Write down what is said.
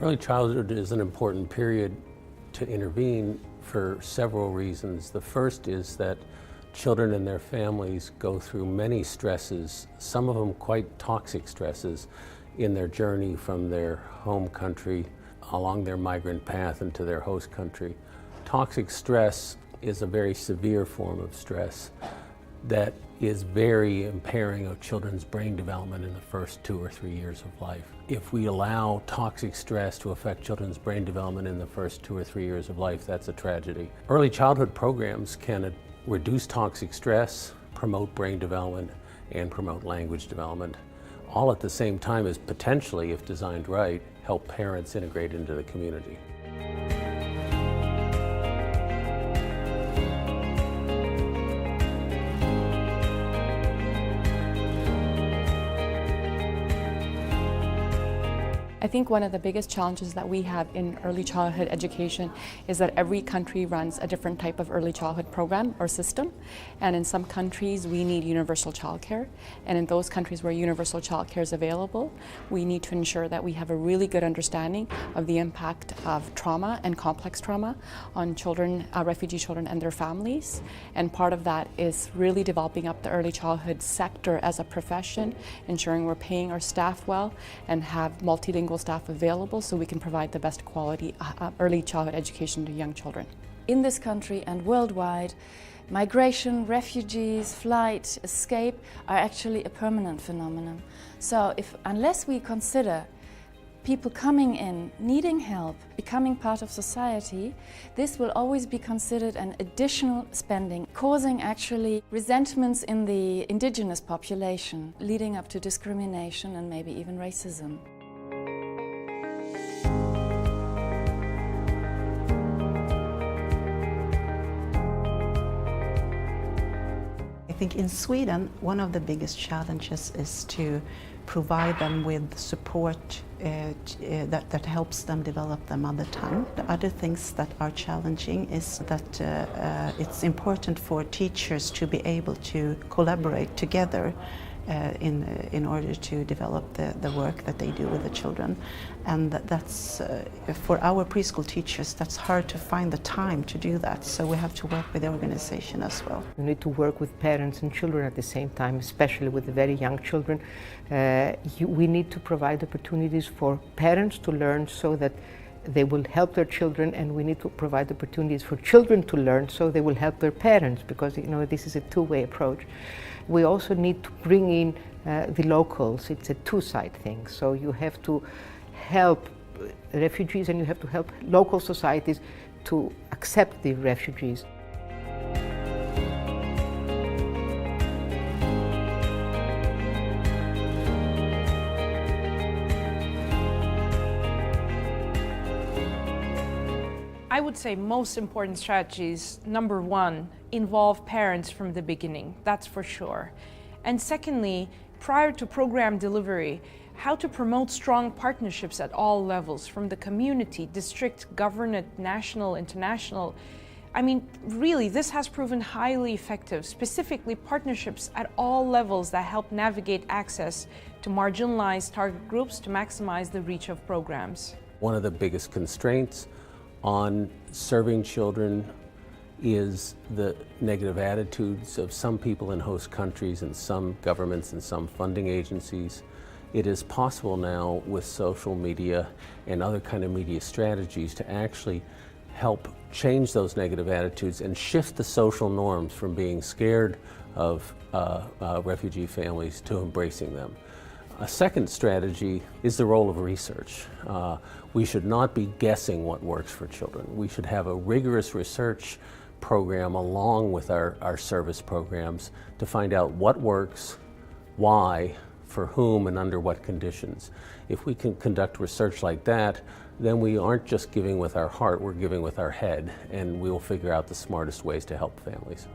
Early childhood is an important period to intervene for several reasons. The first is that children and their families go through many stresses, some of them quite toxic stresses, in their journey from their home country along their migrant path into their host country. Toxic stress is a very severe form of stress that is very impairing of children's brain development in the first 2 or 3 years of life. If we allow toxic stress to affect children's brain development in the first 2 or 3 years of life, that's a tragedy. Early childhood programs can reduce toxic stress, promote brain development, and promote language development, all at the same time as potentially, if designed right, help parents integrate into the community. I think one of the biggest challenges that we have in early childhood education is that every country runs a different type of early childhood program or system. And in some countries we need universal childcare. And in those countries where universal childcare is available, we need to ensure that we have a really good understanding of the impact of trauma and complex trauma on children, refugee children and their families. And part of that is really developing up the early childhood sector as a profession, ensuring we're paying our staff well and have multilingual staff available so we can provide the best quality early childhood education to young children. In this country and worldwide, migration, refugees, flight, escape are actually a permanent phenomenon. So unless we consider people coming in, needing help, becoming part of society, this will always be considered an additional spending, causing actually resentments in the indigenous population, leading up to discrimination and maybe even racism. I think in Sweden, one of the biggest challenges is to provide them with support that helps them develop their mother tongue. The other things that are challenging is that it's important for teachers to be able to collaborate together in order to develop the work that they do with the children. And that's, for our preschool teachers, that's hard to find the time to do that. So we have to work with the organization as well. We need to work with parents and children at the same time, especially with the very young children. We need to provide opportunities for parents to learn so that they will help their children, and we need to provide opportunities for children to learn so they will help their parents, because this is a two-way approach. We also need to bring in the locals. It's a two-side thing. So you have to help refugees and you have to help local societies to accept the refugees. I would say most important strategies, number one, involve parents from the beginning, that's for sure. And secondly, prior to program delivery, how to promote strong partnerships at all levels, from the community, district, government, national, international. I mean, really, this has proven highly effective, specifically partnerships at all levels that help navigate access to marginalized target groups to maximize the reach of programs. One of the biggest constraints on serving children is the negative attitudes of some people in host countries and some governments and some funding agencies. It is possible now with social media and other kind of media strategies to actually help change those negative attitudes and shift the social norms from being scared of refugee families to embracing them. A second strategy is the role of research. We should not be guessing what works for children. We should have a rigorous research program along with our service programs to find out what works, why, for whom, and under what conditions. If we can conduct research like that, then we aren't just giving with our heart, we're giving with our head, and we will figure out the smartest ways to help families.